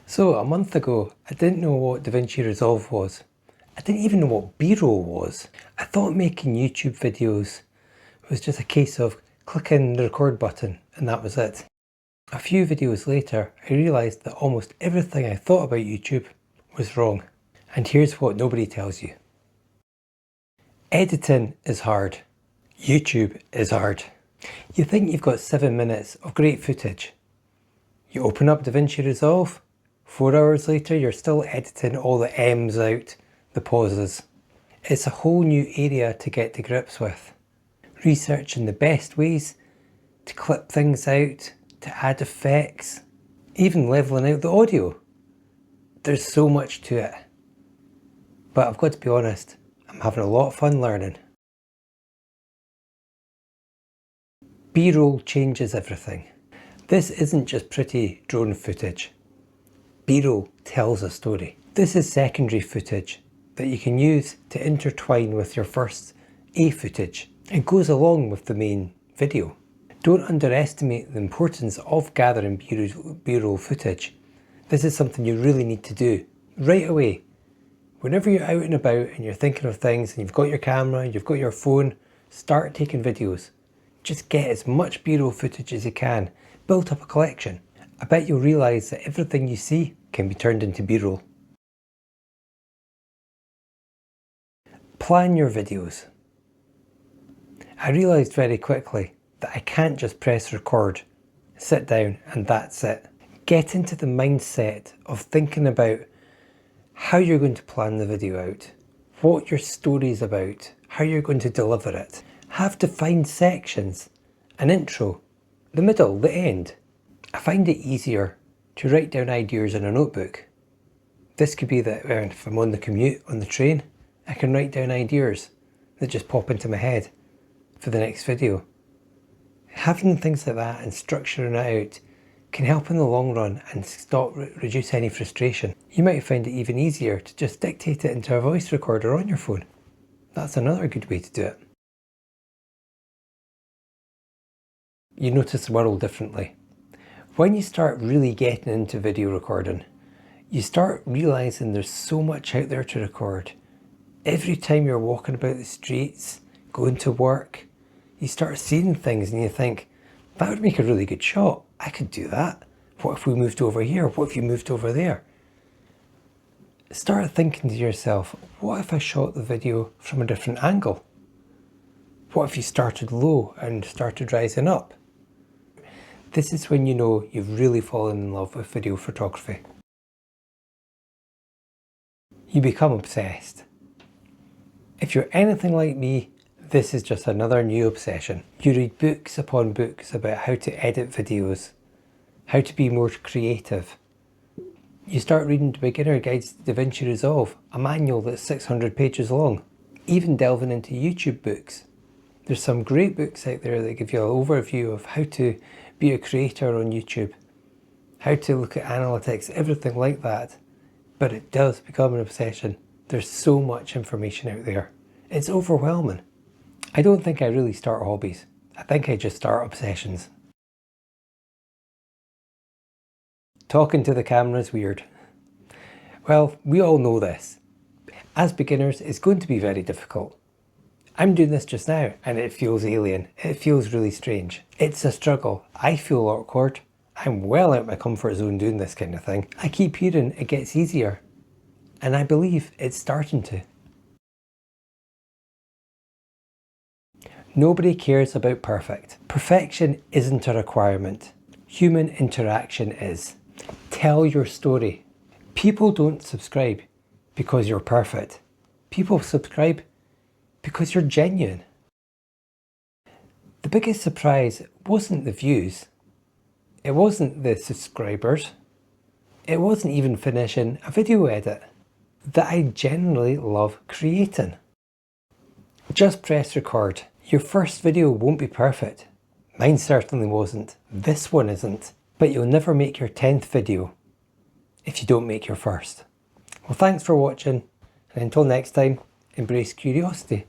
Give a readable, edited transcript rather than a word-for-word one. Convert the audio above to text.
So a month ago, I didn't know what DaVinci Resolve was. I didn't even know what B-roll was. I thought making YouTube videos was just a case of clicking the record button and that was it. A few videos later, I realised that almost everything I thought about YouTube was wrong. And here's what nobody tells you. Editing is hard. YouTube is hard. You think you've got 7 minutes of great footage. You open up DaVinci Resolve, 4 hours later you're still editing all the M's out, the pauses. It's a whole new area to get to grips with. Researching the best ways to clip things out, to add effects, even leveling out the audio. There's so much to it. But I've got to be honest, I'm having a lot of fun learning. B-roll changes everything. This isn't just pretty drone footage. B-roll tells a story. This is secondary footage that you can use to intertwine with your first A footage. It goes along with the main video. Don't underestimate the importance of gathering B-roll footage. This is something you really need to do right away. Whenever you're out and about and you're thinking of things and you've got your camera, you've got your phone, start taking videos. Just get as much B-roll footage as you can. Build up a collection. I bet you'll realise that everything you see can be turned into B-roll. Plan your videos. I realised very quickly that I can't just press record, sit down and that's it. Get into the mindset of thinking about how you're going to plan the video out, what your story is about, how you're going to deliver it. Have defined sections, an intro, the middle, the end. I find it easier to write down ideas in a notebook. This could be that if I'm on the commute, on the train, I can write down ideas that just pop into my head for the next video. Having things like that and structuring it out can help in the long run and reduce any frustration. You might find it even easier to just dictate it into a voice recorder on your phone. That's another good way to do it. You notice the world differently. When you start really getting into video recording, you start realising there's so much out there to record. Every time you're walking about the streets, going to work, you start seeing things and you think, that would make a really good shot. I could do that. What if we moved over here? What if you moved over there? Start thinking to yourself, what if I shot the video from a different angle? What if you started low and started rising up? This is when you know you've really fallen in love with video photography. You become obsessed. If you're anything like me, this is just another new obsession. You read books upon books about how to edit videos, how to be more creative. You start reading the beginner guides to DaVinci Resolve, a manual that's 600 pages long. Even delving into YouTube books. There's some great books out there that give you an overview of how to be a creator on YouTube, how to look at analytics, everything like that. But it does become an obsession. There's so much information out there. It's overwhelming. I don't think I really start hobbies. I think I just start obsessions. Talking to the camera is weird. Well, we all know this. As beginners, it's going to be very difficult. I'm doing this just now and it feels alien. It feels really strange. It's a struggle. I feel awkward. I'm well out of my comfort zone doing this kind of thing. I keep hearing it gets easier and I believe it's starting to. Nobody cares about perfect. Perfection isn't a requirement. Human interaction is. Tell your story. People don't subscribe because you're perfect. People subscribe because you're genuine. The biggest surprise wasn't the views. It wasn't the subscribers. It wasn't even finishing a video edit. That I generally love creating. Just press record. Your first video won't be perfect. Mine certainly wasn't. This one isn't. But you'll never make your 10th video if you don't make your first. Well, thanks for watching, and until next time, embrace curiosity.